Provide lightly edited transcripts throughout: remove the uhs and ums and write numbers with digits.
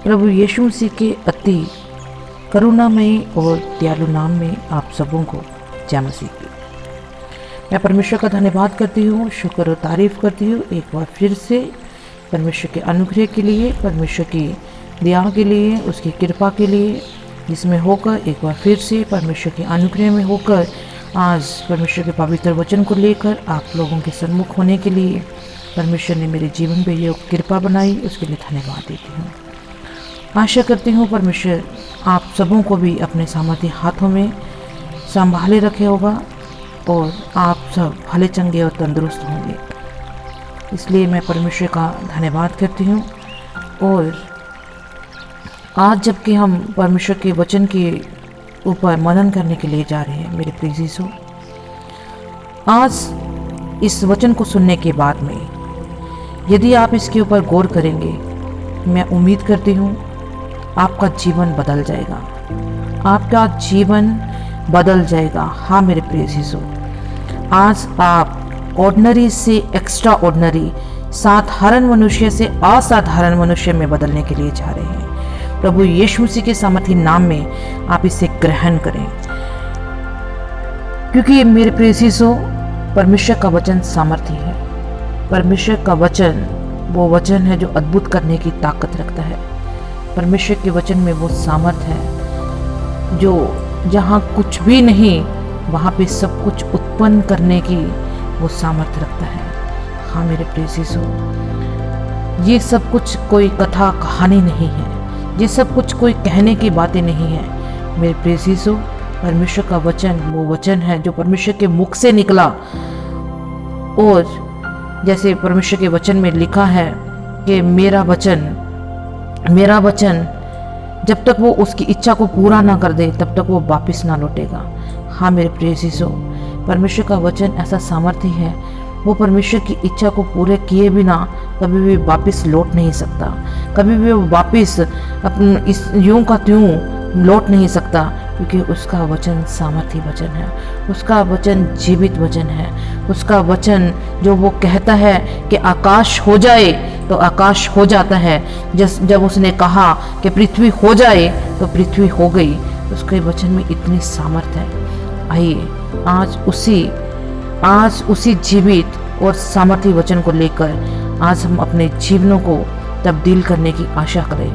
प्रभु यीशु मसीह के अति करुणामयी और दयालु नाम में आप सबों को जय मसीह की। मैं परमेश्वर का धन्यवाद करती हूँ, शुक्र और तारीफ करती हूँ एक बार फिर से परमेश्वर के अनुग्रह के लिए, परमेश्वर की दया के लिए, उसकी कृपा के लिए, जिसमें होकर एक बार फिर से परमेश्वर के अनुग्रह में होकर आज परमेश्वर के पवित्र वचन को लेकर आप लोगों के सम्मुख होने के लिए परमेश्वर ने मेरे जीवन पे ये कृपा बनाई, उसके लिए धन्यवाद देती हूँ। आशा करती हूँ परमेश्वर आप सबों को भी अपने सामर्थ्य हाथों में संभाले रखे होगा और आप सब भले चंगे और तंदुरुस्त होंगे। इसलिए मैं परमेश्वर का धन्यवाद करती हूँ। और आज जबकि हम परमेश्वर के वचन के ऊपर मनन करने के लिए जा रहे हैं मेरे प्रिय, आज इस वचन को सुनने के बाद में यदि आप इसके ऊपर गौर करेंगे, मैं उम्मीद करती हूँ आपका जीवन बदल जाएगा, आपका जीवन बदल जाएगा। हाँ मेरे प्रिय शिशु, आज आप ऑर्डिनरी से एक्स्ट्रा ऑर्डिनरी, साधारण मनुष्य से असाधारण मनुष्य में बदलने के लिए जा रहे हैं। प्रभु यीशु मसीह के सामर्थी नाम में आप इसे ग्रहण करें, क्योंकि मेरे प्रिय शिशु परमेश्वर का वचन सामर्थी है। परमेश्वर का वचन वो वचन है जो अद्भुत करने की ताकत रखता है। परमेश्वर के वचन में वो सामर्थ है जो जहाँ कुछ भी नहीं वहाँ पे सब कुछ उत्पन्न करने की वो सामर्थ रखता है। हाँ मेरे प्रिय शिशु, ये सब कुछ कोई कथा कहानी नहीं है, ये सब कुछ कोई कहने की बातें नहीं है। मेरे प्रिय शिशु, परमेश्वर का वचन वो वचन है जो परमेश्वर के मुख से निकला। और जैसे परमेश्वर के वचन में लिखा है कि मेरा वचन जब तक वो उसकी इच्छा को पूरा ना कर दे तब तक वो वापस ना लौटेगा। हाँ मेरे प्रिय शिशु, परमेश्वर का वचन ऐसा सामर्थ्य है, वो परमेश्वर की इच्छा को पूरे किए बिना कभी भी वापस लौट नहीं सकता, कभी भी वो वापस अपन इस यूं का त्यों लौट नहीं सकता, क्योंकि उसका वचन सामर्थी वचन है, उसका वचन जीवित वचन है। उसका वचन जो वो कहता है कि आकाश हो जाए तो आकाश हो जाता है। जब उसने कहा कि पृथ्वी हो जाए तो पृथ्वी हो गई। उसके वचन में इतनी सामर्थ है। आइए आज उसी जीवित और सामर्थी वचन को लेकर आज हम अपने जीवनों को तब्दील करने की आशा करें।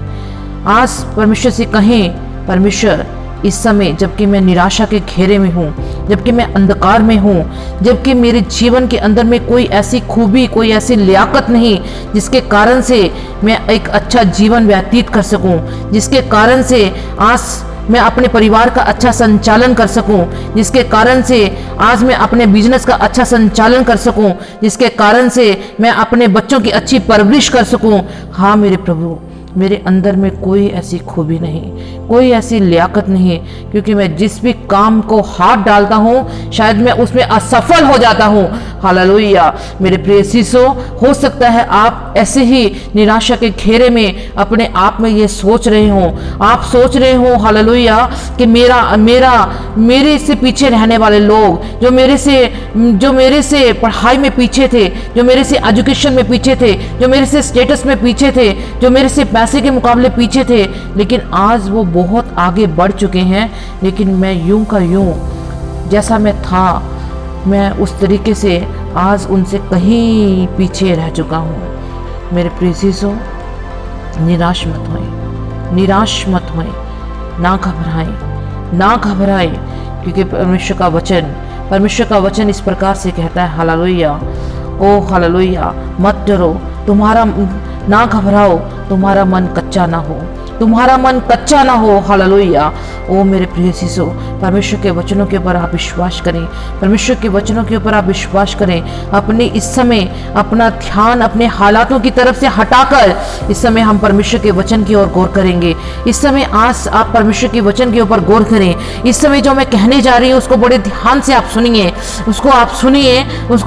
आज परमेश्वर से कहें, परमेश्वर इस समय जबकि मैं निराशा के घेरे में हूँ, जबकि मैं अंधकार में हूँ, जबकि मेरे जीवन के अंदर में कोई ऐसी खूबी, कोई ऐसी लियाकत नहीं जिसके कारण से मैं एक अच्छा जीवन व्यतीत कर सकूँ, जिसके कारण से आज मैं अपने परिवार का अच्छा संचालन कर सकूं, जिसके कारण से आज मैं अपने बिजनेस का अच्छा संचालन कर सकूं, जिसके कारण से मैं अपने बच्चों की अच्छी परवरिश कर सकूं। हाँ मेरे प्रभु, मेरे अंदर में कोई ऐसी खूबी नहीं, कोई ऐसी लियाकत नहीं, क्योंकि मैं जिस भी काम को हाथ डालता हूँ शायद मैं उसमें असफल हो जाता हूँ। हालेलुया मेरे प्रिय शिशु, हो सकता है आप ऐसे ही निराशा के घेरे में अपने आप में ये सोच रहे हो, आप सोच रहे हो हालेलुया कि मेरे से पीछे रहने वाले लोग, जो मेरे से पढ़ाई में पीछे थे, जो मेरे से एजुकेशन में पीछे थे, जो मेरे से स्टेटस में पीछे थे, जो मेरे से पैसे के मुकाबले पीछे थे, लेकिन आज वो बहुत आगे बढ़ चुके हैं, लेकिन मैं यूं का यूं जैसा मैं था, मैं उस तरीके से आज उनसे कहीं पीछे रह चुका हूँ। मेरे प्रिय शिशु, निराश मत होए, ना घबराएं, क्योंकि परमेश्वर का वचन इस प्रकार से कहता है, हालेलुया, ओ हालेलुया, मत डरो, ना घबराओ, तुम्हारा मन कच्चा ना हो। हालेलुया। ओ मेरे प्रिय शिशु, परमेश्वर के वचनों के ऊपर आप विश्वास करें, परमेश्वर के वचनों के ऊपर आप विश्वास करें। अपने इस समय अपना ध्यान अपने हालातों की तरफ से हटाकर इस समय हम परमेश्वर के वचन की ओर गौर करेंगे। इस समय आज आप परमेश्वर के वचन के ऊपर गौर करें। इस समय जो मैं कहने जा रही हूँ उसको बड़े ध्यान से आप सुनिए, उसको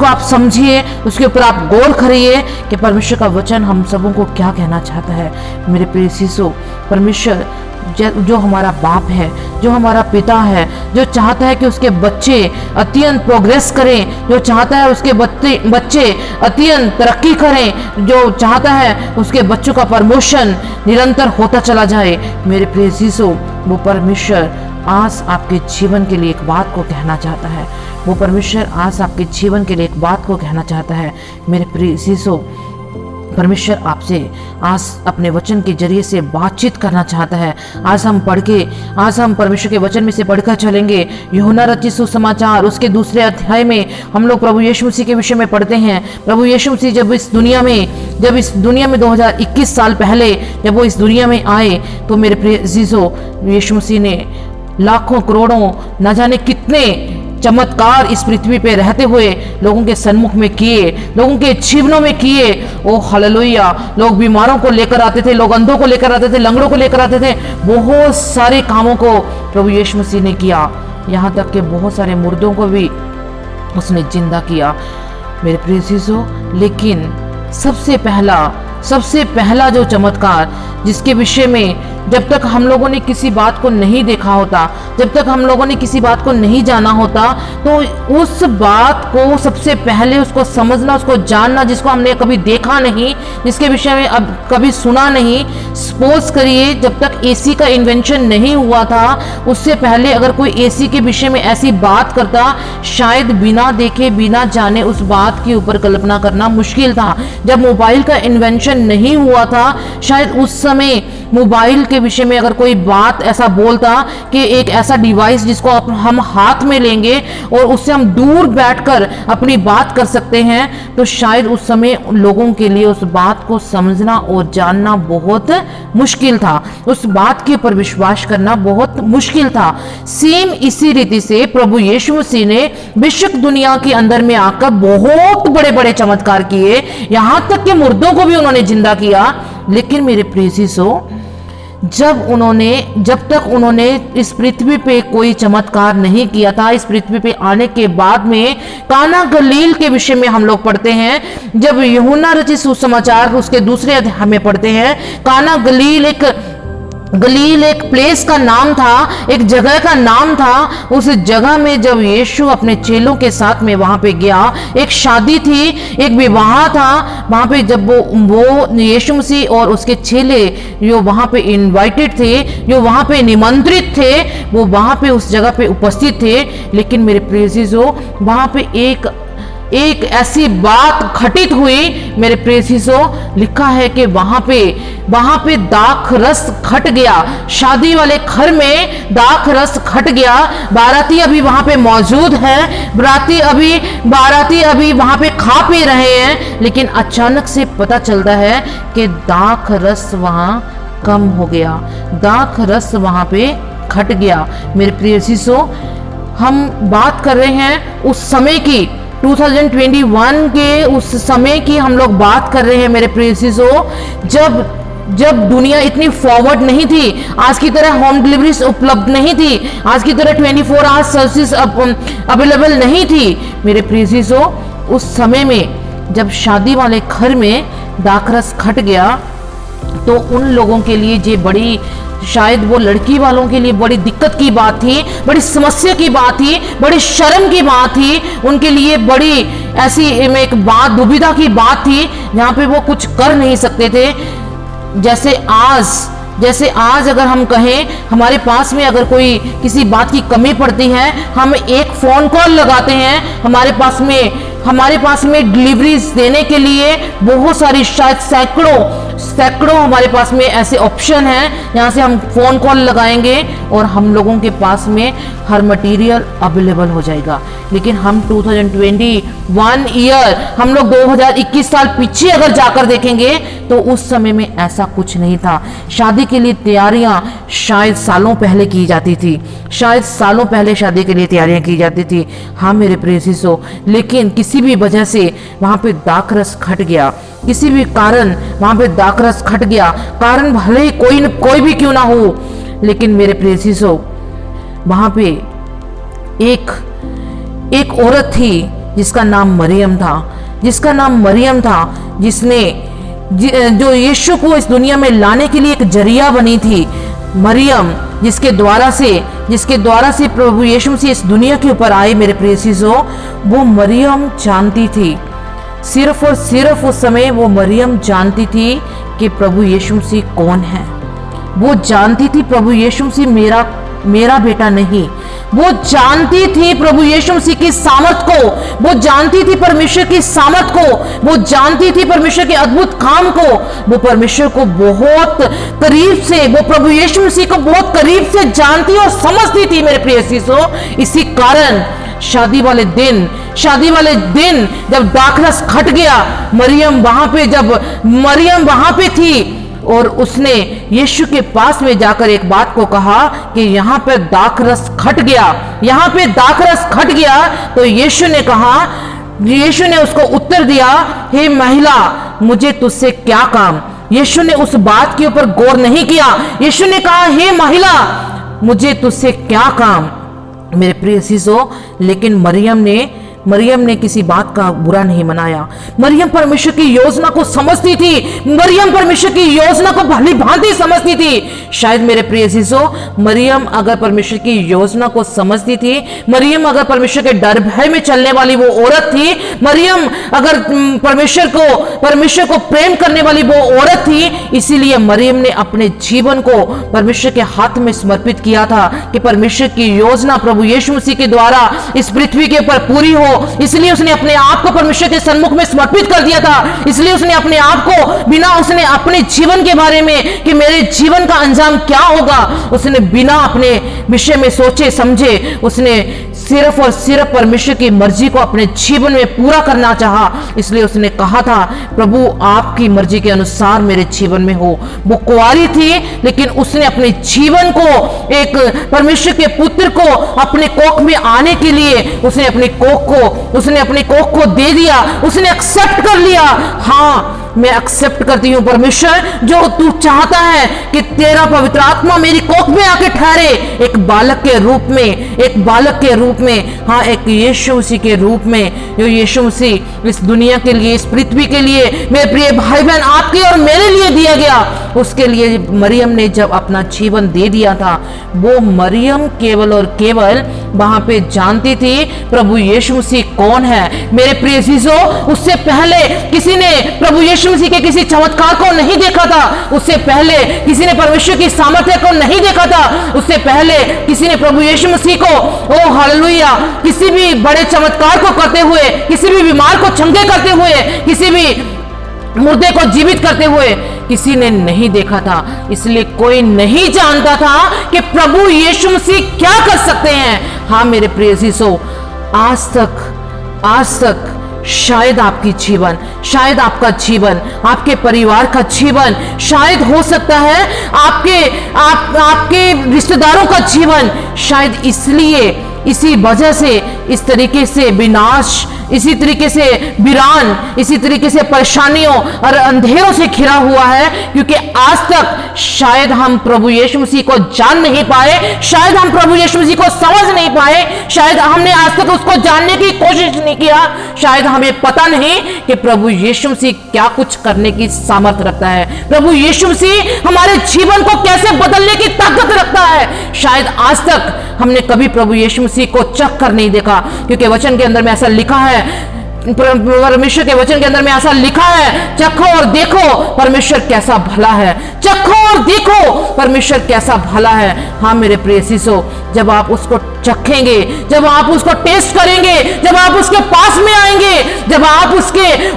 आप समझिए, उसके ऊपर आप गौर करिए कि परमेश्वर का वचन हम सबों को क्या कहना चाहता है। मेरे प्रिय शिशु, परमेश्वर जो हमारा बाप है, जो हमारा पिता है, जो चाहता है कि उसके बच्चे अत्यंत प्रोग्रेस करें, जो चाहता है उसके बच्चे अत्यंत तरक्की करें, जो चाहता है उसके बच्चों का प्रमोशन निरंतर होता चला जाए। मेरे प्रिय चीजों, वो परमेश्वर आज आपके जीवन के लिए एक बात को कहना चाहता है। वो परमेश्वर आज आपके जीवन के लिए एक बात को कहना चाहता है। मेरे प्रिय चीजों, परमेश्वर आपसे आज अपने वचन के जरिए से बातचीत करना चाहता है। आज हम परमेश्वर के वचन में से पढ़कर चलेंगे। यूहन्ना रचित सुसमाचार उसके 2 अध्याय में हम लोग प्रभु यीशु मसीह के विषय में पढ़ते हैं। प्रभु यीशु मसीह जब इस दुनिया में 2021 साल पहले जब वो इस दुनिया में आए, तो मेरे प्रिय अजीजों, यीशु मसीह ने लाखों करोड़ों न जाने कितने चमत्कार इस पृथ्वी पे रहते हुए लोगों के सन्मुख में किए, लोगों के जीवनों में किए। ओ हालेलुया! लोग बीमारों को लेकर आते थे, लोग अंधों को लेकर आते थे, लंगड़ों को लेकर आते थे। बहुत सारे कामों को प्रभु यीशु मसीह ने किया, यहाँ तक कि बहुत सारे मुर्दों को भी उसने जिंदा किया। मेरे प्रिय चीजों, लेकिन सबसे पहला जो चमत्कार जिसके विषय में जब तक हम लोगों ने किसी बात को नहीं देखा होता, जब तक हम लोगों ने किसी बात को नहीं जाना होता, तो उस बात को सबसे पहले उसको समझना, उसको जानना, जिसको हमने कभी देखा नहीं, जिसके विषय में अब कभी सुना नहीं। सपोज करिए जब तक एसी का इन्वेंशन नहीं हुआ था, उससे पहले अगर कोई एसी के विषय में ऐसी बात करता, शायद बिना देखे बिना जाने उस बात के ऊपर कल्पना करना मुश्किल था। जब मोबाइल का इन्वेंशन नहीं हुआ था, शायद उस समय मोबाइल के विषय में अगर कोई बात ऐसा बोलता कि एक ऐसा डिवाइस जिसको हम हाथ में लेंगे और उससे हम दूर बैठकर अपनी बात कर सकते हैं, तो शायद उस समय लोगों के लिए उस बात को समझना और जानना बहुत मुश्किल था, उस बात के ऊपर विश्वास करना बहुत मुश्किल था। सेम इसी रीति से प्रभु यीशु मसीह ने विश्व दुनिया के अंदर में आकर बहुत बड़े बड़े चमत्कार किए, यहां तक कि मुर्दों को भी उन्होंने जिंदा किया। लेकिन मेरे प्रिय चीजों, जब तक उन्होंने इस पृथ्वी पे कोई चमत्कार नहीं किया था, इस पृथ्वी पे आने के बाद में काना गलील के विषय में हम लोग पढ़ते हैं। जब यूहन्ना रचित सुसमाचार उसके 2 अध्याय में पढ़ते हैं, काना गलील एक प्लेस का नाम था, एक जगह का नाम था। उस जगह में जब यीशु अपने चेलों के साथ में वहां पे गया, एक शादी थी, एक विवाह था वहां पे। जब वो यीशु मसीह और उसके चेले जो वहां पे इनवाइटेड थे, जो वहां पे निमंत्रित थे, वो वहां पे उस जगह पे उपस्थित थे। लेकिन मेरे प्रिय चीजों, वहां पे एक ऐसी बात घटित हुई। मेरे प्रिय चीजों, लिखा है कि वहां पे दाख रस घट गया, शादी वाले घर में दाख रस घट गया। बाराती अभी वहां पे मौजूद है, बाराती अभी वहां पे खा पी रहे हैं, लेकिन अचानक से पता चलता है कि दाख रस वहां कम हो गया, दाख रस वहां पे घट गया। मेरे प्रिय चीजों, हम बात कर रहे हैं उस समय की, 2021 के उस समय की हम लोग बात कर रहे हैं मेरे प्रिय चीजों, जब दुनिया इतनी फॉरवर्ड नहीं थी, आज की तरह होम डिलीवरीज उपलब्ध नहीं थी, आज की तरह 24 आवर्स सर्विस अवेलेबल नहीं थी। मेरे प्रिय चीजों, उस समय में जब शादी वाले घर में दाखरस घट गया, तो उन लोगों के लिए ये बड़ी, शायद वो लड़की वालों के लिए बड़ी दिक्कत की बात थी, बड़ी समस्या की बात थी, बड़ी शर्म की बात थी, उनके लिए बड़ी ऐसी एक बात, दुविधा की बात थी, जहाँ पे वो कुछ कर नहीं सकते थे। जैसे आज अगर हम कहें, हमारे पास में अगर कोई किसी बात की कमी पड़ती है, हम एक फोन कॉल लगाते हैं, हमारे पास में डिलीवरीज देने के लिए बहुत सारी, शायद सैकड़ों हमारे पास में ऐसे ऑप्शन हैं, यहाँ से हम फोन कॉल लगाएंगे और हम लोगों के पास में हर मटेरियल अवेलेबल हो जाएगा। लेकिन हम 2021 ईयर, हम लोग 2021 साल पीछे अगर जाकर देखेंगे, तो उस समय में ऐसा कुछ नहीं था। शादी के लिए तैयारियां शायद सालों पहले की जाती थी, शायद सालों पहले शादी के लिए तैयारियां की जाती थी। हाँ मेरे प्रेयसीसो, लेकिन किसी भी वजह से वहां पे दाखरस घट गया, किसी भी कारण वहां पे दाखरस घट गया, कारण भले ही कोई भी क्यों ना हो, लेकिन मेरे प्रेयसीसो वहां पे एक औरत थी जिसका नाम मरियम था, जिसने जो यीशु को इस दुनिया में लाने के लिए एक जरिया बनी थी। मरियम जिसके द्वारा से प्रभु यीशु मसीह इस दुनिया के ऊपर आए मेरे प्रिय चीजों, वो मरियम जानती थी, सिर्फ और सिर्फ उस समय वो मरियम जानती थी कि प्रभु यीशु मसीह कौन है। वो जानती थी प्रभु यीशु मसीह मेरा बेटा नहीं। वो जानती थी प्रभु यीशु मसीह की सामर्थ को, वो जानती थी परमेश्वर की सामर्थ को, वो जानती थी परमेश्वर के अद्भुत काम को। वो परमेश्वर को बहुत करीब से, वो प्रभु यीशु मसीह को बहुत करीब से जानती और समझती थी मेरे प्रिय चीजों। इसी कारण शादी वाले दिन जब दाखरस खट गया, मरियम वहां पे थी और उसने यीशु के पास में जाकर एक बात को कहा कि यहाँ पे दाखरस खट गया। तो यीशु ने उसको उत्तर दिया, हे महिला, मुझे तुझसे क्या काम। यीशु ने उस बात के ऊपर गौर नहीं किया। यीशु ने कहा, हे महिला, मुझे तुझसे क्या काम मेरे प्रिय चीजों। लेकिन मरियम ने किसी बात का बुरा नहीं मनाया। मरियम परमेश्वर की योजना को समझती थी, मरियम परमेश्वर की योजना को भली भांति समझती थी। शायद मेरे प्रिय चीजों, मरियम अगर परमेश्वर की योजना को समझती थी, मरियम अगर परमेश्वर के डर भय में चलने वाली वो औरत थी, मरियम अगर परमेश्वर को प्रेम करने वाली वो औरत थी, इसीलिए मरियम ने अपने जीवन को परमेश्वर के हाथ में समर्पित किया था कि परमेश्वर की योजना प्रभु यीशु मसीह के द्वारा इस पृथ्वी के ऊपर पूरी हो। इसलिए उसने अपने आप को परमेश्वर के सन्मुख में समर्पित कर दिया था। इसलिए उसने अपने आप को उसने अपने जीवन के बारे में कि मेरे जीवन का अंजाम क्या होगा, उसने बिना अपने विषय में सोचे समझे, उसने सिर्फ और सिर्फ परमेश्वर की मर्जी को अपने जीवन में पूरा करना चाहा। इसलिए उसने कहा था, प्रभु आपकी मर्जी के अनुसार मेरे जीवन में हो। वो कुंवारी थी, लेकिन उसने अपने जीवन को एक परमेश्वर के पुत्र को अपने कोख में आने के लिए उसने अपने कोख को दे दिया, उसने एक्सेप्ट कर लिया। हाँ, मैं एक्सेप्ट करती हूँ परमेश्वर, जो तू चाहता है कि तेरा पवित्र आत्मा मेरी कोख में आके ठहरे, एक बालक के रूप में, हाँ, एक यीशु मसीह के रूप में। जो यीशु मसीह इस दुनिया के लिए, इस पृथ्वी के लिए, मेरे प्रिय भाई बहन आपके और मेरे लिए दिया गया, उसके लिए मरियम ने जब अपना जीवन दे दिया था, वो मरियम केवल और केवल वहां पे जानती थी प्रभु यीशु मसीह कौन है। मेरे प्रिय चीजों, उससे पहले किसी ने प्रभु यीशु मसीह के किसी चमत्कार को नहीं देखा था, उससे पहले किसी ने परमेश्वर की सामर्थ्य को नहीं देखा था, उससे पहले किसी ने प्रभु यीशु मसीह को, ओ हालेलुया, किसी भी बड़े चमत्कार को करते हुए, किसी भी बीमार को चंगे करते हुए, किसी भी मुर्दे को जीवित करते हुए किसी ने नहीं देखा था। इसलिए कोई नहीं जानता था कि प्रभु यीशु मसीह क्या कर सकते हैं। हाँ मेरे प्रिय चीजों, आज तक शायद आपकी जीवन, शायद आपका जीवन, आपके परिवार का जीवन, शायद हो सकता है आपके रिश्तेदारों का जीवन, शायद इसलिए, इसी वजह से इस तरीके से विनाश, इसी तरीके से वीरान, इसी तरीके से परेशानियों और अंधेरों से घिरा हुआ है, क्योंकि आज तक शायद हम प्रभु यीशु मसीह को जान नहीं पाए, शायद हम प्रभु यीशु मसीह को समझ नहीं पाए, शायद हमने आज तक उसको जानने की कोशिश नहीं किया, शायद हमें पता नहीं कि प्रभु यीशु मसीह क्या कुछ करने की सामर्थ्य रखता है, प्रभु यीशु मसीह हमारे जीवन को कैसे बदलने की ताकत रखता है। शायद आज तक हमने कभी प्रभु यीशु मसीह को चख कर नहीं देखा, क्योंकि वचन के अंदर में ऐसा लिखा है, परमेश्वर के वचन के अंदर में ऐसा लिखा है, चखो और देखो परमेश्वर कैसा भला है, चखो और देखो परमेश्वर कैसा भला है। हाँ मेरे प्रिय चीजों, जब आप उसको चखेंगे, जब आप उसको टेस्ट करेंगे, जब आप उसके पास में आएंगे, जब आप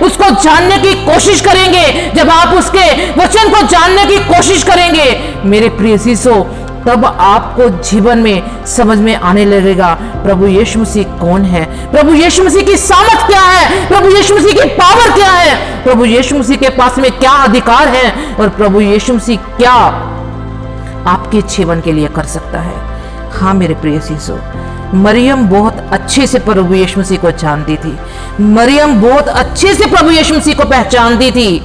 उसको जानने की कोशिश करेंगे, जब आप उसके वचन को जानने की कोशिश करेंगे, मेरे प्रिय चीजों, तब आपको जीवन में समझ में आने लगेगा प्रभु यीशु मसीह कौन है, प्रभु यीशु मसीह की सामर्थ क्या है, प्रभु यीशु मसीह की पावर क्या है, प्रभु यीशु मसीह के पास में क्या अधिकार है, और प्रभु यीशु मसीह क्या आपके जीवन के लिए कर सकता है। हाँ मेरे प्रिय चीजों, मरियम बहुत अच्छे से प्रभु यीशु मसीह को जानती थी, मरियम बहुत अच्छे से प्रभु यीशु मसीह को पहचानती थी।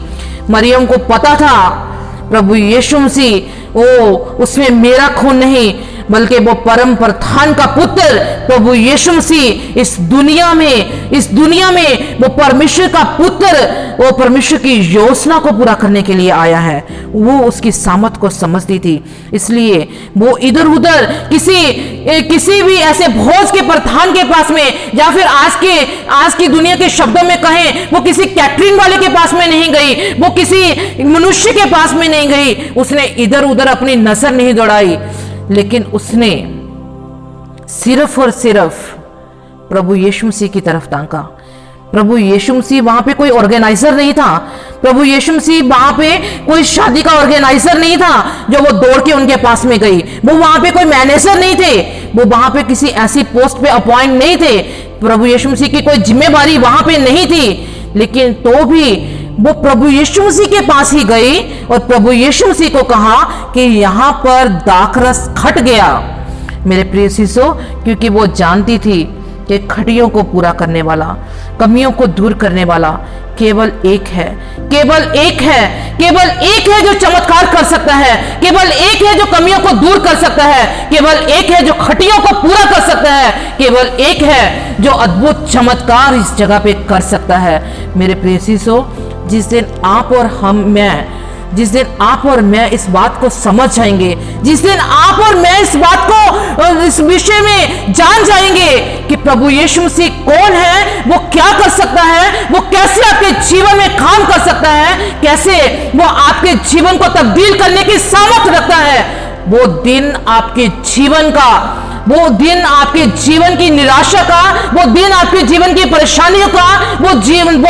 मरियम को पता था प्रभु यीशु मसीह, ओ उसमें मेरा खून नहीं, बल्कि वो परम प्रधान का पुत्र प्रभु यीशु मसीह इस दुनिया में वो परमेश्वर का पुत्र, वो परमेश्वर की योजना को पूरा करने के लिए आया है। वो उसकी सामर्थ को समझती थी, इसलिए वो इधर उधर किसी भी ऐसे भोज के प्रधान के पास में, या फिर आज की दुनिया के शब्दों में कहें, वो किसी कैटरिंग वाले के पास में नहीं गई, वो किसी मनुष्य के पास में नहीं गई। उसने इधर उधर अपनी नजर नहीं दौड़ाई, लेकिन उसने सिर्फ और सिर्फ प्रभु यीशु मसीह की तरफ ताका। प्रभु यीशु मसीह वहां पे कोई ऑर्गेनाइजर नहीं था। प्रभु यीशु मसीह वहां पे कोई शादी का ऑर्गेनाइजर नहीं था जो वो दौड़ के उनके पास में गई। वो वहां पे कोई मैनेजर नहीं थे, वो वहां पे किसी ऐसी पोस्ट पे अपॉइंट नहीं थे। प्रभु यीशु मसीह की कोई जिम्मेवारी वहां पे नहीं थी, लेकिन तो भी वो प्रभु यीशु मसीह के पास ही गई और प्रभु यीशु मसीह को कहा कि यहां पर दाखरस खट गया। मेरे प्रिय शिष्यों, क्योंकि वो जानती थी कि खटियों को पूरा करने वाला, कमियों को दूर करने वाला केवल एक है, केवल एक है जो चमत्कार कर सकता है, केवल एक है जो कमियों को दूर कर सकता है, केवल एक है जो खटियों को पूरा कर सकता है, केवल एक है जो अद्भुत चमत्कार इस जगह पे कर सकता है। मेरे प्रिय शिष्यों, जिस दिन आप और मैं इस बात को समझ जाएंगे, जिस दिन आप और मैं इस बात को, इस विषय में जान जाएंगे कि प्रभु यीशु मसीह कौन है, वो क्या कर सकता है, वो कैसे आपके जीवन में काम कर सकता है, कैसे वो आपके जीवन को तब्दील करने की सामर्थ्य रखता है, वो दिन आपके जीवन का, वो दिन आपके जीवन की निराशा का, वो दिन आपके जीवन की परेशानियों का, वो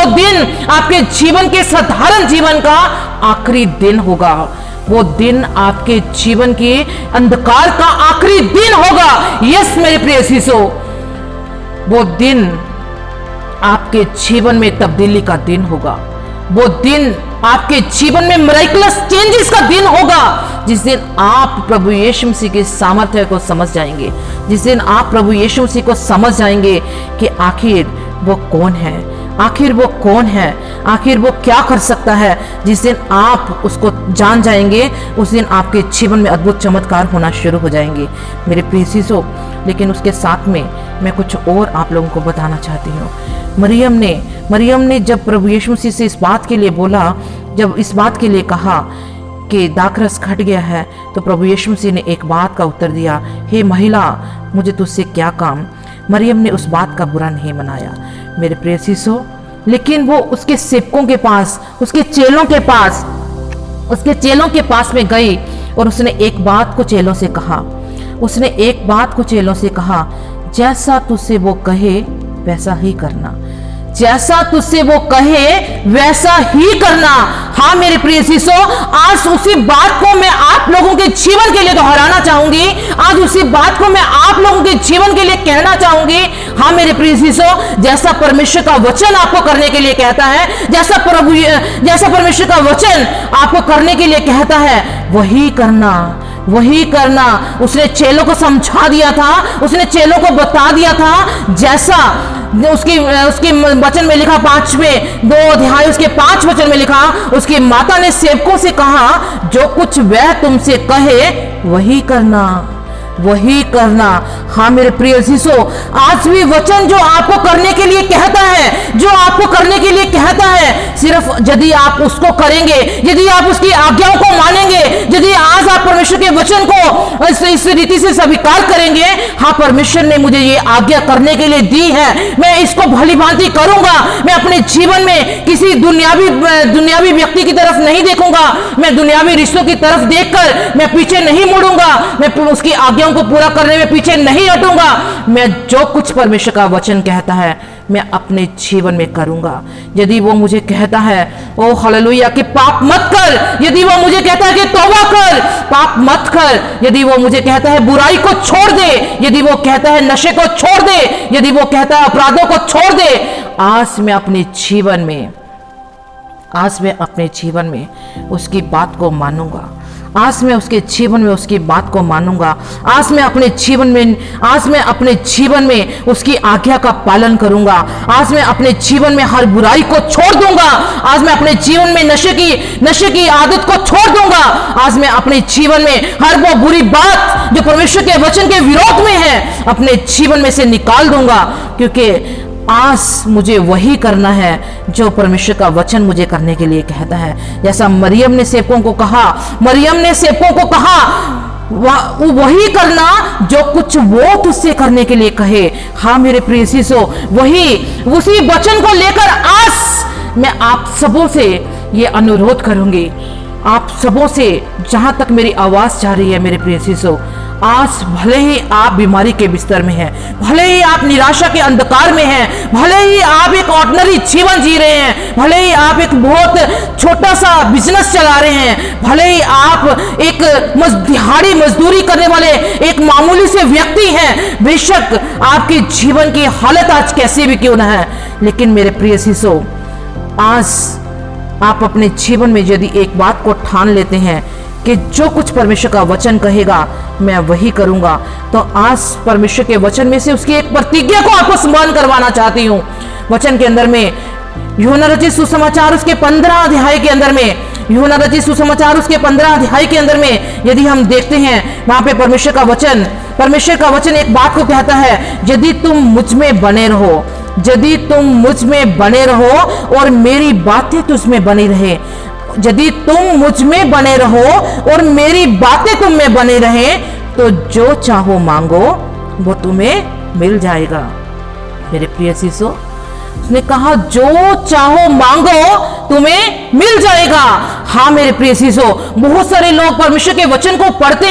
दिन आपके जीवन के साधारण जीवन का आखिरी दिन होगा। वो दिन आपके जीवन के अंधकार का आखिरी दिन होगा। यस मेरे प्रिय शिष्यों, वो दिन आपके जीवन में तब्दीली का दिन होगा। वो दिन आपके जीवन में मिरेकलस चेंजेस का दिन होगा, जिस दिन आप प्रभु यीशु मसीह के सामर्थ्य को समझ जाएंगे, जिस दिन आप प्रभु यीशु मसीह को समझ जाएंगे कि आखिर वो कौन है, आखिर वो कौन है, आखिर वो क्या कर सकता है। जिस दिन आप उसको जान जाएंगे, उस दिन आपके जीवन में अद्भुत चमत्कार होना शुरू हो जाएंगे मेरे प्रिय शिष्यों। लेकिन उसके साथ में मैं कुछ और आप लोगों को बताना चाहती हूँ। मरियम ने जब प्रभु यीशु मसीह से इस बात के लिए बोला, जब इस बात के लिए कहा कि दाखरस खट गया है, तो प्रभु यीशु मसीह ने एक बात का उत्तर दिया, हे महिला, मुझे तुझसे क्या काम। मरियम ने उस बात का बुरा नहीं मनाया मेरे प्रिय शिष्यों, लेकिन वो उसके सेवकों के पास, उसके चेलों के पास में गई और उसने एक बात को चेलों से कहा, जैसा तुझसे वो कहे वैसा ही करना, जैसा तुझसे वो कहे वैसा ही करना। हाँ मेरे प्रिय शिष्यों, आज उसी बात को मैं आप लोगों के जीवन के लिए दोहराना चाहूंगी, आज उसी बात को मैं आप लोगों के जीवन के लिए कहना चाहूंगी। हाँ मेरे प्रिय शिष्यों, जैसा परमेश्वर का वचन आपको करने के लिए कहता है, जैसा परमेश्वर का वचन आपको करने के लिए कहता है, वही करना। उसने चेलों को समझा दिया था, उसने चेलों को बता दिया था, जैसा उसके वचन में लिखा, 2 अध्याय उसके 5 वचन में लिखा, उसकी माता ने सेवकों से कहा, जो कुछ वह तुमसे कहे वही करना। हाँ मेरे प्रिय शिष्यों, आज भी वचन जो आपको करने के लिए कहता है, सिर्फ यदि आप उसको करेंगे, यदि आप उसकी आज्ञाओं को मानेंगे, यदि आज आप परमेश्वर के वचन को इस रीति से स्वीकार करेंगे, हाँ परमेश्वर ने मुझे ये आज्ञा करने के लिए दी है, मैं इसको भली भांति करूंगा, मैं अपने जीवन में किसी दुनियावी व्यक्ति की तरफ नहीं देखूंगा, मैं दुनियावी रिश्तों की तरफ देखकर मैं पीछे नहीं मुड़ूंगा, मैं उसकी आज्ञाओं को पूरा करने में पीछे नहीं हटूंगा। मैं जो कुछ परमेश्वर का वचन कहता है मैं अपने जीवन में करूंगा। यदि वो मुझे कहता है, ओ हालेलुया, कि पाप मत कर, यदि वो मुझे कहता है कि तौबा कर, पाप मत कर, यदि वो मुझे कहता है बुराई को छोड़ दे, यदि वो कहता है नशे को छोड़ दे, यदि वो कहता है अपराधों को छोड़ दे, आज मैं अपने जीवन में उसकी बात को मानूंगा। आज मैं उसके जीवन में उसकी बात को मानूंगा। आज मैं अपने जीवन में उसकी आज्ञा का पालन करूंगा। आज मैं अपने जीवन में हर बुराई को छोड़ दूंगा। आज मैं अपने जीवन में नशे की आदत को छोड़ दूंगा। आज मैं अपने जीवन में हर वो बुरी बात जो परमेश्वर के वचन के विरोध में है अपने जीवन में से निकाल दूंगा, क्योंकि आज मुझे वही करना है जो परमेश्वर का वचन मुझे करने के लिए कहता है। जैसा मरियम ने सेवकों को कहा वही करना जो कुछ वो तुझसे करने के लिए कहे। हाँ मेरे प्रिय शिष्यों, उसी वचन को लेकर आज मैं आप सबों से ये अनुरोध करूंगी, आप सबों से, जहां तक मेरी आवाज जा रही है मेरे प्रिय शिष्यों, आज भले ही आप बीमारी के बिस्तर में हैं, भले ही आप निराशा के अंधकार में हैं, भले ही आप एक ऑर्डिनरी जीवन जी रहे हैं, भले ही आप एक बहुत छोटा सा बिजनेस चला रहे हैं, भले ही आप एक दिहाड़ी मजदूरी करने वाले एक मामूली से व्यक्ति हैं, बेशक आपके जीवन की हालत आज कैसी भी क्यों ना है, लेकिन मेरे प्रिय शिष्यों, आज आप अपने जीवन में यदि एक बात को ठान लेते हैं कि जो कुछ परमेश्वर का वचन कहेगा मैं वही करूंगा, तो आज परमेश्वर के वचन में से उसकी एक प्रतिज्ञा को आपको स्मरण करवाना चाहती हूं। वचन के अंदर में यूहन्ना रचित सुसमाचार उसके 15 अध्याय के अंदर में यदि हम देखते हैं, वहां पे परमेश्वर का वचन एक बात को कहता है, यदि तुम मुझ में बने रहो और मेरी बातें तुझ में बनी रहे, यदि तुम मुझ में बने रहो और मेरी बातें तुम में बने रहे, तो जो चाहो मांगो वो तुम्हें मिल जाएगा। मेरे प्रिय शिष्यों, उसने कहा जो चाहो मांगो तुम्हें मिल जाएगा। हाँ मेरे प्रिय शिष्यों, बहुत सारे लोग परमेश्वर के वचन को पढ़ते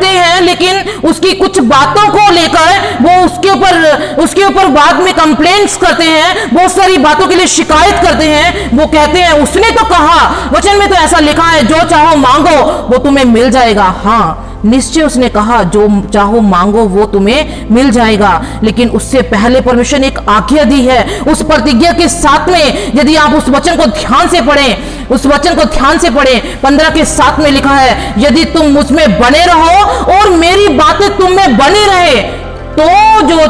हैं, लेकिन उसकी कुछ बातों को लेकर वो उसके ऊपर बाद में कंप्लेंट्स करते हैं, बहुत सारी बातों के लिए शिकायत करते हैं। वो कहते हैं उसने तो कहा, वचन में तो ऐसा लिखा है जो चाहो मांगो वो तुम्हें मिल जाएगा। हाँ निश्चय उसने कहा जो चाहो मांगो वो तुम्हें मिल जाएगा, लेकिन उससे पहले परमेश्वर ने एक आज्ञा दी है। उस प्रतिज्ञा के साथ में यदि आप उस वचन को ध्यान से पढ़ें, 15 के 7 में लिखा है, यदि तुम मुझ में बने रहो और मेरी बातें तुम में बनी रहे, तो जो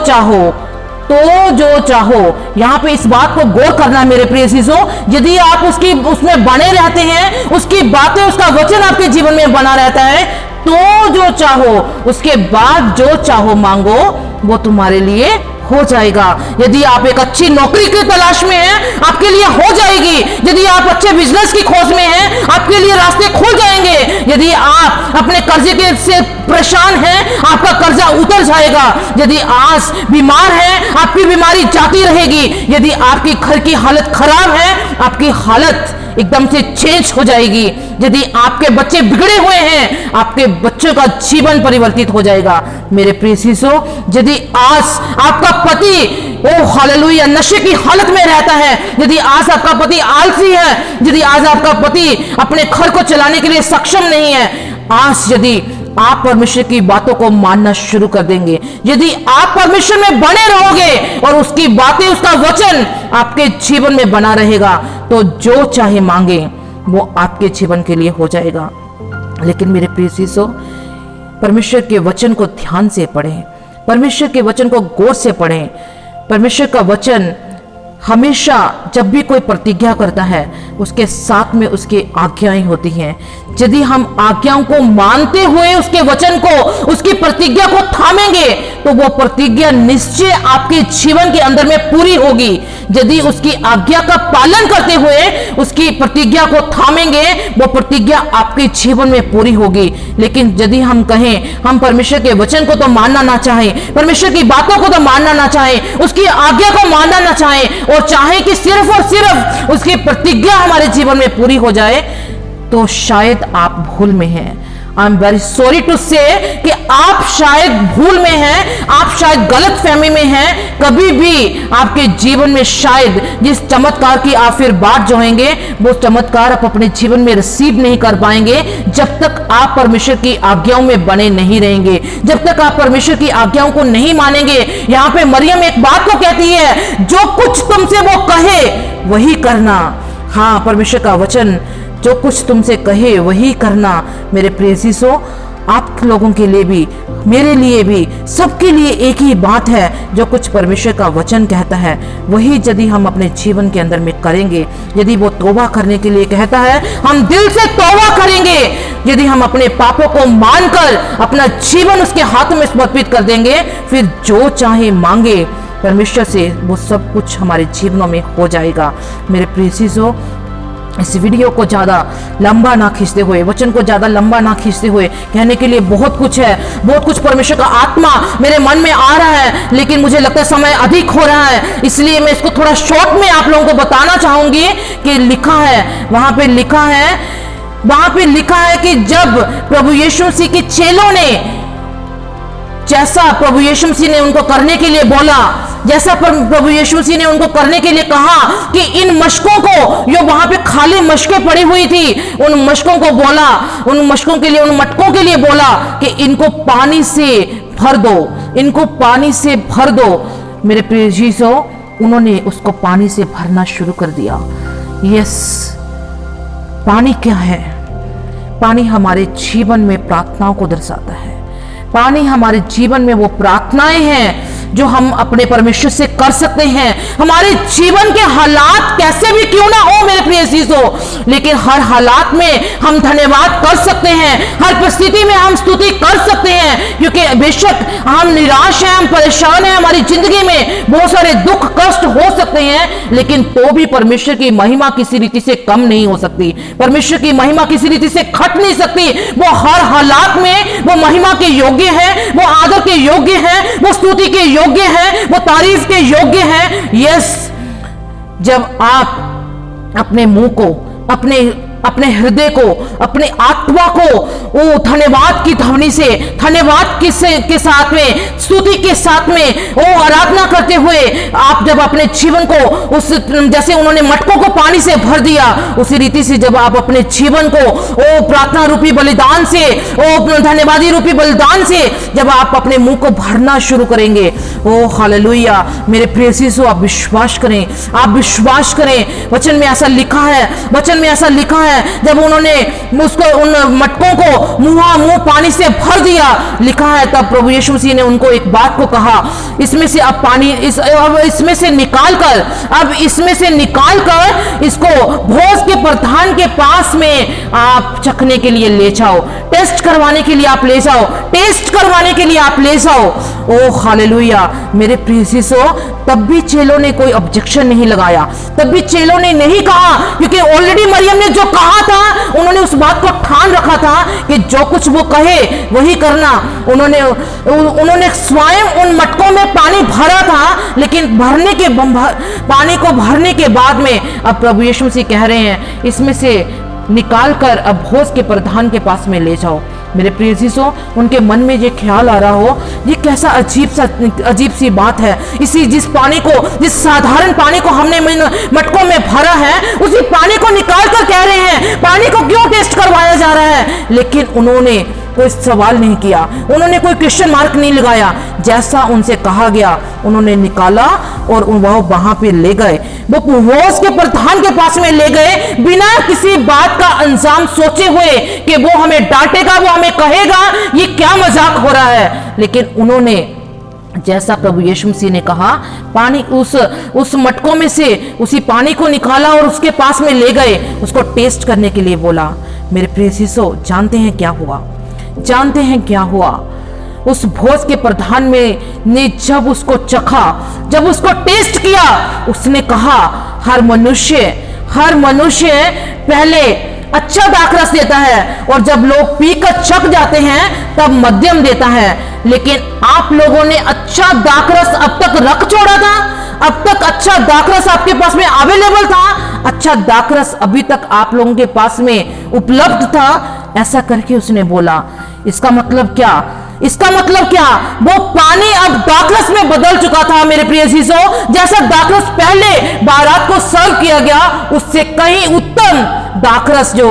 चाहो। यहां पे इस बात को गौर करना मेरे प्रिय शिष्यों, यदि आप उसमें बने रहते हैं, उसकी बातें, उसका वचन आपके जीवन में बना रहता है, तो जो चाहो, उसके बाद जो चाहो मांगो वो तुम्हारे लिए हो जाएगा। यदि आप एक अच्छी नौकरी की तलाश में हैं, आपके लिए हो जाएगी। यदि आप अच्छे बिजनेस की खोज में हैं, आपके लिए रास्ते खुल जाएंगे। यदि आप अपने कर्जे से परेशान हैं, आपका कर्जा उतर जाएगा। यदि आज बीमार हैं, आपकी बीमारी जाती रहेगी। यदि आपकी घर की हालत खराब है, आपकी हालत एकदम से चेंज हो जाएगी। यदि आपके बच्चे बिगड़े हुए हैं, आपके बच्चों का जीवन परिवर्तित हो जाएगा। मेरे प्रिय शिष्यों, यदि आज आपका पति हालेलुया नशे की हालत में रहता है, यदि आज आपका पति आलसी है, यदि आज आपका पति अपने घर को चलाने के लिए सक्षम नहीं है, आज यदि आप परमेश्वर की बातों को मानना शुरू कर देंगे, यदि आप परमेश्वर में बने रहोगे और उसकी बातें, उसका वचन आपके जीवन में बना रहेगा, तो जो चाहे मांगे वो आपके जीवन के लिए हो जाएगा। लेकिन मेरे प्रिय शिष्यों, परमेश्वर के वचन को ध्यान से पढ़ें, परमेश्वर के वचन को गौर से पढ़ें। परमेश्वर का वचन हमेशा जब भी कोई प्रतिज्ञा करता है, उसके साथ में उसकी आज्ञाएं होती हैं। यदि हम आज्ञाओं को मानते हुए उसके वचन को, उसकी प्रतिज्ञा को थामेंगे, तो वो प्रतिज्ञा निश्चय आपके जीवन के अंदर में पूरी होगी। यदि उसकी आज्ञा का पालन करते हुए उसकी प्रतिज्ञा को थामेंगे, वो प्रतिज्ञा आपके जीवन में पूरी होगी। लेकिन यदि हम कहें हम परमेश्वर के वचन को तो मानना ना चाहें, परमेश्वर की बातों को तो मानना ना चाहें, उसकी आज्ञा को मानना ना चाहें, और चाहे कि सिर्फ और सिर्फ उसकी प्रतिज्ञा हमारे जीवन में पूरी हो जाए, तो शायद आप भूल में हैं। I am very sorry to say कि आप शायद भूल में हैं, आप शायद गलत फहमी में हैं। कभी भी आपके जीवन में शायद जिस चमत्कार की आप फिर बात जोहेंगे, वो चमत्कार आप अपने जीवन में रिसीव नहीं कर पाएंगे जब तक आप परमेश्वर की आज्ञाओं में बने नहीं रहेंगे, जब तक आप परमेश्वर की आज्ञाओं को नहीं मानेंगे। यहाँ पे मरियम एक बात को कहती है, जो कुछ तुमसे वो कहे वही करना। हाँ, परमेश्वर का वचन जो कुछ तुमसे कहे वही करना। मेरे प्रियसीसो, आप लोगों के लिए भी, मेरे लिए भी, सबके लिए एक ही बात है। जो कुछ परमेश्वर का वचन कहता है वही यदि हम अपने जीवन के अंदर में करेंगे, यदि वो तौबा करने के लिए कहता है हम दिल से तौबा करेंगे, यदि हम अपने पापों को मानकर अपना जीवन उसके हाथों में समर्पित कर देंगे, फिर जो चाहे मांगे परमेश्वर से, वो सब कुछ हमारे जीवनों में हो जाएगा। मेरे प्रियसीसो, इस वीडियो को ज़्यादा लंबा ना खींचते हुए, वचन को ज़्यादा लंबा ना खींचते हुए, कहने के लिए बहुत कुछ है, बहुत कुछ परमेश्वर का आत्मा मेरे मन में आ रहा है, लेकिन मुझे लगता है समय अधिक हो रहा है, इसलिए मैं इसको थोड़ा शॉर्ट में आप लोगों को बताना चाहूंगी कि लिखा है, वहां पे लिखा है कि जब प्रभु यीशु मसीह के चेलों ने, जैसा प्रभु यीशु मसीह ने उनको करने के लिए बोला, जैसा प्रभु यीशु मसीह ने उनको करने के लिए कहा कि इन मशकों को, जो वहां पे खाली मशकें पड़ी हुई थी, उन मशकों को बोला, उन मशकों के लिए, उन मटकों के लिए बोला कि इनको पानी से भर दो, इनको पानी से भर दो। मेरे प्रिय यीशु, उन्होंने उसको पानी से भरना शुरू कर दिया। यस, पानी क्या है? पानी हमारे जीवन में प्रार्थनाओं को दर्शाता है। पानी हमारे जीवन में वो प्रार्थनाएं हैं जो हम अपने परमेश्वर से कर सकते हैं। हमारे जीवन के हालात कैसे भी क्यों ना हो मेरे प्रिय चीजों, लेकिन हर हालात में हम धन्यवाद कर सकते हैं, हर परिस्थिति में हम स्तुति कर सकते हैं, क्योंकि बेशक हम निराश हैं, हम परेशान हैं, हमारी जिंदगी में बहुत सारे दुख कष्ट हो सकते हैं, लेकिन तो भी परमेश्वर की महिमा किसी रीति से कम नहीं हो सकती, परमेश्वर की महिमा किसी रीति से घट नहीं सकती। वो हर हालात में वो महिमा के योग्य है, वो आदर के योग्य है, वो स्तुति के योग्य है, वो तारीफ के योग्य है। यस, जब आप अपने मुंह को, अपने हृदय को, अपने आत्मा को वो धन्यवाद की ध्वनि से, धन्यवाद के साथ में, स्तुति के साथ में वो आराधना करते हुए आप जब अपने जीवन को उस, जैसे उन्होंने मटकों को पानी से भर दिया, उसी रीति से जब आप अपने जीवन को वो प्रार्थना रूपी बलिदान से, वो धन्यवादी रूपी बलिदान से जब आप अपने मुंह को भरना शुरू करेंगे, ओ हालेलुया। मेरे प्रियसीसो, आप विश्वास करें, आप विश्वास करें, वचन में ऐसा लिखा है, वचन में ऐसा लिखा है, जब उन्होंने उसको, उन मटकों को मुंह पानी से भर दिया, लिखा है, तब प्रभु यीशु मसीह ने उनको एक बात को कहा, इसमें से अब पानी, इसमें से निकाल कर इसको भोज के प्रधान के पास में आप चखने के लिए ले जाओ, टेस्ट करवाने के लिए आप ले जाओ, टेस्ट करवाने के लिए आप ले जाओ। ओ हालेलुया। मेरे प्रियसीसो, तब भी चेलों ने कोई ऑब्जेक्शन नहीं लगाया, तब भी चेलों ने नहीं कहा, क्योंकि ऑलरेडी मरियम ने जो कहा था, उन्होंने उस बात को ठान रखा था कि जो कुछ वो कहे वही करना। उन्होंने स्वयं उन मटकों में पानी भरा था, लेकिन पानी को भरने के बाद में अब प्रभु यीशु मसीह कह रहे हैं, इसमें से निकाल कर अब भोज के प्रधान के पास में ले जाओ। मेरे प्रिय चीजों, उनके मन में ये ख्याल आ रहा हो, ये कैसा अजीब सी बात है, जिस पानी को, जिस साधारण पानी को हमने मटकों में भरा है, उसी पानी को निकाल कर कह रहे हैं पानी को क्यों टेस्ट करवाया जा रहा है। लेकिन उन्होंने कोई सवाल नहीं किया, उन्होंने कोई क्वेश्चन मार्क नहीं लगाया, जैसा उनसे कहा गया उन्होंने निकाला और वह वहां पे ले गए, वो भोज के प्रधान के पास में ले गए, बिना किसी बात का अंजाम सोचे हुए कि वो हमें डांटेगा, वो हमें कहेगा ये क्या मजाक हो रहा है। लेकिन उन्होंने जैसा प्रभु यीशु मसीह ने कहा, पानी उस मटकों में से उसी पानी को निकाला और उसके पास में ले गए, उसको टेस्ट करने के लिए बोला। मेरे प्रिय शिष्यों, जानते हैं क्या हुआ? उस भोज के प्रधान ने जब उसको चखा, जब उसको टेस्ट किया, उसने कहा, हर मनुष्य पहले अच्छा दाखरस देता है और जब लोग पीकर चख जाते हैं तब मध्यम देता है, लेकिन आप लोगों ने अच्छा दाखरस अब तक रख छोड़ा था, अब तक अच्छा दाखरस आपके पास में अवेलेबल था, अच्छा दाखरस अभी तक आप लोगों के पास में उपलब्ध था। ऐसा करके उसने बोला, इसका मतलब क्या? वो पानी अब दाखरस में बदल चुका था। मेरे प्रिय चीजों, जैसा दाखरस पहले बारात को सर्व किया गया, उससे कहीं उत्तम दाखरस जो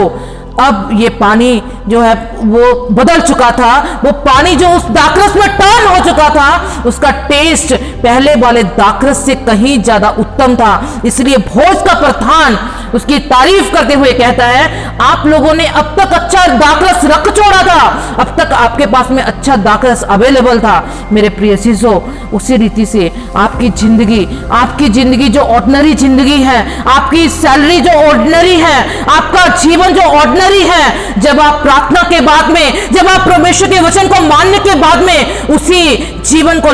अब ये पानी जो है वो बदल चुका था, वो पानी जो उस दाखरस में टर्न हो चुका था, उसका टेस्ट पहले वाले दाखरस से कहीं ज्यादा उत्तम था। इसलिए भोज का प्रधान उसकी तारीफ करते हुए कहता है, आप लोगों ने अब तक अच्छा दाखरस रख छोड़ा था, अब तक आपके पास में अच्छा दाखरस अवेलेबल था। मेरे प्रिय शिष्यों, उसी रीति से आपकी जिंदगी जो ऑर्डिनरी जिंदगी है, आपकी सैलरी जो ऑर्डिनरी है, आपका जीवन जो ऑर्डिनरी है, जब आप प्रार्थना के बाद में, जब आप परमेश्वर के वचन को मानने के बाद में उसी जीवन को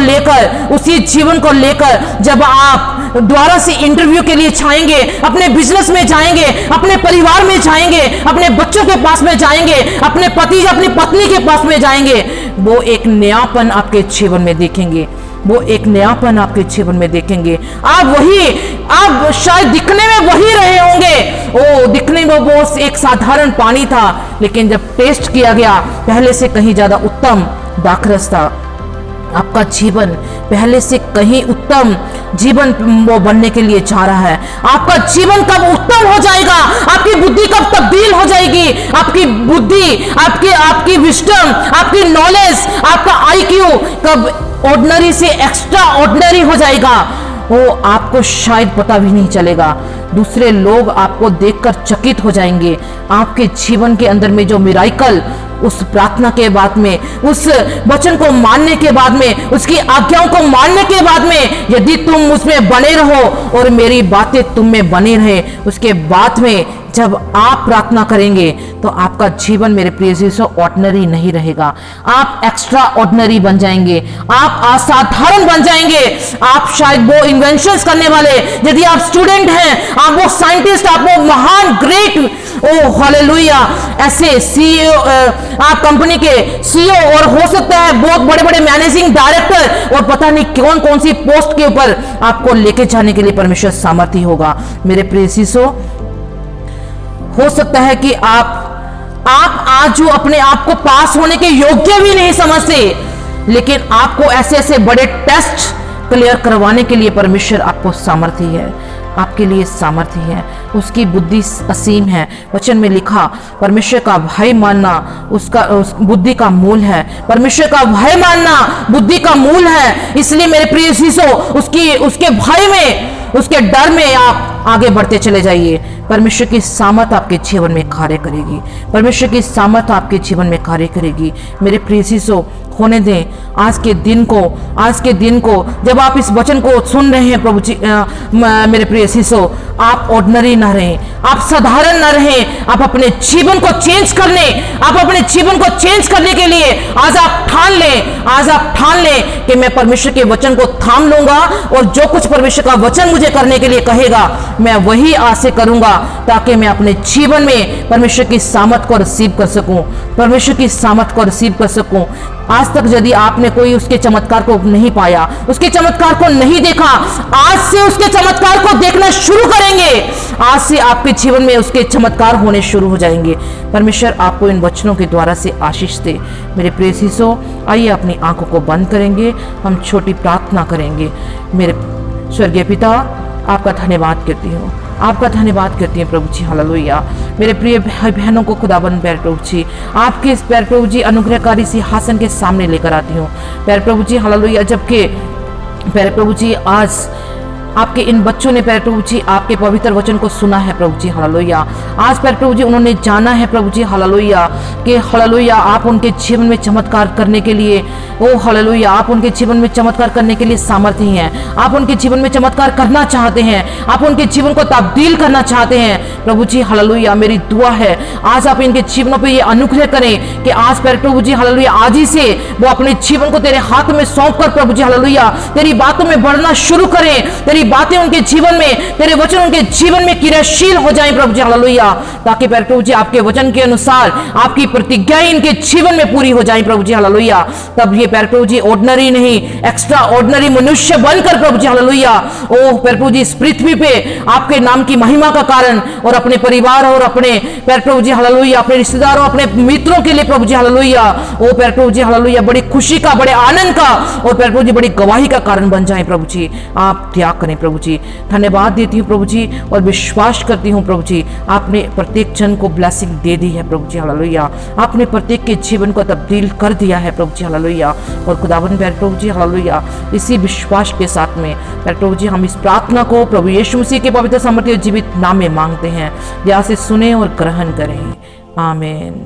लेकर जब आप द्वारा से इंटरव्यू के लिए जाएंगे, अपने बिजनेस में जाएंगे, अपने परिवार में जाएंगे, अपने बच्चों के पास में जाएंगे, अपने पति अपनी पत्नी के पास में जाएंगे, वो एक नयापन आपके जीवन में देखेंगे, आप शायद दिखने में वही रहे होंगे, दिखने में वो एक साधारण पानी था, लेकिन जब टेस्ट किया गया पहले से कहीं ज्यादा उत्तम दाखरस था। आपका जीवन पहले से कहीं उत्तम जीवन वो बनने के लिए जा रहा है। आपका जीवन कब उत्तम हो जाएगा, आपकी बुद्धि कब तब्दील हो जाएगी, आपकी बुद्धि, आपकी विजडम, आपकी नॉलेज, आपका आईक्यू कब ऑर्डिनरी से एक्स्ट्रा ऑर्डिनरी हो जाएगा, वो आपको शायद पता भी नहीं चलेगा। दूसरे लोग आपको देखकर चकित हो जाएंगे। आपके जीवन के अंदर में जो मिराइकल, उस प्रार्थना के बाद में, उस वचन को मानने के बाद में, उसकी आज्ञाओं को मानने के बाद में, यदि तुम उसमें बने रहो और मेरी बातें तुम में बने रहे, उसके बाद में जब आप प्रार्थना करेंगे तो आपका जीवन मेरे प्रिय शिष्यों ऑर्डिनरी नहीं रहेगा, आप एक्स्ट्रा ऑर्डिनरी बन जाएंगे, आप असाधारण बन जाएंगे। आप शायद वो इन्वेंशंस करने वाले, यदि आप स्टूडेंट हैं, आप वो साइंटिस्ट, आप वो महान ग्रेट, ओ हालेलुया, ऐसे सीईओ, आप कंपनी के सीईओ और हो सकता है बहुत बड़े बड़े मैनेजिंग डायरेक्टर और पता नहीं कौन कौन सी पोस्ट के ऊपर आपको लेके जाने के लिए परमेश्वर सामर्थ्य होगा। मेरे प्रिय शिष्यों, हो सकता है कि आप आज जो अपने आप को पास होने के योग्य भी नहीं समझते, लेकिन आपको ऐसे ऐसे बड़े टेस्ट क्लियर करवाने के लिए परमेश्वर आपको सामर्थ्य है, आपके लिए सामर्थ्य है, उसकी बुद्धि असीम है। वचन में लिखा, परमेश्वर का भय मानना उस बुद्धि का मूल है। परमेश्वर का भय मानना बुद्धि का मूल है। इसलिए मेरे प्रिय शिष्यों, उसके भय में, उसके डर में आप आगे बढ़ते चले जाइए। परमेश्वर की सामर्थ आपके जीवन में कार्य करेगी, परमेश्वर की सामर्थ आपके जीवन में कार्य करेगी। मेरे प्रिय शिष्यों, होने दें आज के दिन को जब आप इस वचन को सुन रहे हैं प्रभु जी, मेरे प्रिय शिष्यों, आप ऑर्डिनरी ना रहें, आप साधारण ना रहें, आप अपने जीवन को चेंज करने के लिए आज आप ठान लें कि मैं परमेश्वर के वचन को थाम लूंगा और जो कुछ परमेश्वर का वचन मुझे करने के लिए कहेगा मैं वही आज से करूंगा, ताकि मैं अपने जीवन में परमेश्वर की सामर्थ को रिसीव कर सकूं। आज तक यदि आपने कोई उसके चमत्कार को नहीं पाया, उसके चमत्कार को नहीं देखा, आज से उसके चमत्कार को देखना शुरू करेंगे। आज से आपके जीवन में उसके चमत्कार होने शुरू हो जाएंगे। परमेश्वर आपको इन वचनों के द्वारा से आशीष दे। मेरे प्रिय शिष्यों, आइए अपनी आंखों को बंद करेंगे, हम छोटी प्रार्थना करेंगे। मेरे स्वर्गीय पिता, आपका धन्यवाद करती हूँ, प्रभु जी, हालेलुया। मेरे प्रिय भाई बहनों को खुदाबंद पैर प्रभु जी, आपके इस पैर प्रभु जी अनुग्रहकारी सिंहासन के सामने लेकर आती हूँ पैर प्रभु जी, हालेलुया। जबकि पैर प्रभु जी आज आपके इन बच्चों ने पैर प्रभु जी आपके पवित्र वचन को सुना है प्रभु जी, हालेलुया। आज पैर प्रभु जी उन्होंने जाना है प्रभु जी, हालेलुया, कि हालेलुया आप उनके जीवन में चमत्कार करने के लिए, ओ हालेलुया, आप उनके जीवन में चमत्कार करने के लिए सामर्थ्य हैं। आप उनके जीवन में चमत्कार करना चाहते हैं, आप उनके जीवन को तब्दील करना चाहते हैं प्रभु जी, हालेलुया। मेरी दुआ है आज आप इनके जीवनों पे ये अनुग्रह करें कि आज पैर प्रभु जी, हालेलुया, आज ही से वो अपने जीवन को तेरे हाथ में सौंप कर प्रभु जी, हालेलुया, तेरी बातों में बढ़ना शुरू करें। तेरी बातें उनके जीवन में, तेरे वचन उनके जीवन में क्रियाशील हो जाएं प्रभु जी, हालेलुया, ताकि प्रभु जी आपके वचन के अनुसार आपकी प्रतिज्ञाएं इनके जीवन में पूरी हो जाएं प्रभु जी, हालेलुया। तब ये प्रभु जी ऑर्डिनरी नहीं, एक्स्ट्रा ऑर्डिनरी मनुष्य बनकर प्रभु जी, हालेलुया, ओ प्रभु जी इस पृथ्वी पे आपके नाम की महिमा का कारण और अपने परिवार और अपने प्रभु जी, हालेलुया, अपने रिश्तेदारों, अपने मित्रों के लिए प्रभु जी, हालेलुया, ओ प्रभु जी, हालेलुया, बड़ी खुशी का, बड़े आनंद का और प्रभु जी बड़ी गवाही का कारण बन जाए प्रभु जी। आप दया करें करें प्रभु जी। धन्यवाद देती हूँ प्रभु जी और विश्वास करती हूँ प्रभु जी, आपने प्रत्येक जन को ब्लेसिंग दे दी है प्रभु जी, हालेलुया। आपने प्रत्येक के जीवन को तब्दील कर दिया है प्रभु जी, हालेलुया। और खुदावन प्यारे प्रभु जी, हालेलुया, इसी विश्वास के साथ में प्यारे प्रभु जी हम इस प्रार्थना को प्रभु यीशु मसीह के पवित्र सामर्थ्य और जीवित नाम में मांगते हैं। यहाँ से सुने और ग्रहण करें, आमीन।